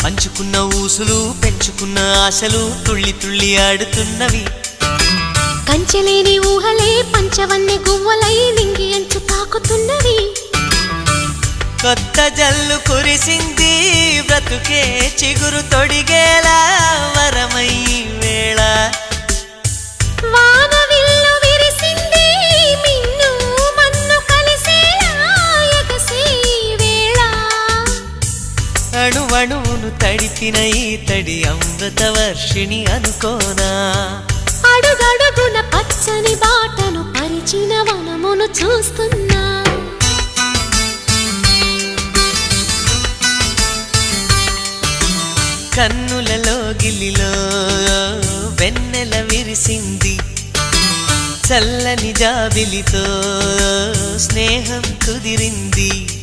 పంచుకున్న ఊసులు పెంచుకున్న ఆశలు తుళ్ళి తుళ్ళి ఆడుతున్నవి. కంచెలేని ఊహలే పంచవన్నె గువ్వలై నింగి అంచు తాకుతున్నవి. కొత్త జల్లు కురిసింది బ్రతుకే చిగురు తొడిగేలా వరమై వేళ. వానవిల్లు విరిసింది మిన్ను మన్ను కలిసేలా ఎగసే వేళ. అణువణువును తడిపిన ఈ తడి అమృత వర్షిణి అనుకోనా. అడుగడుగున పచ్చని బాటను పరిచిన వనమును చూస్తున్నా. కన్నులలో గిల్లిలో వెన్నెల విరిసింది. చల్లని జాబిలితో స్నేహం కుదిరింది.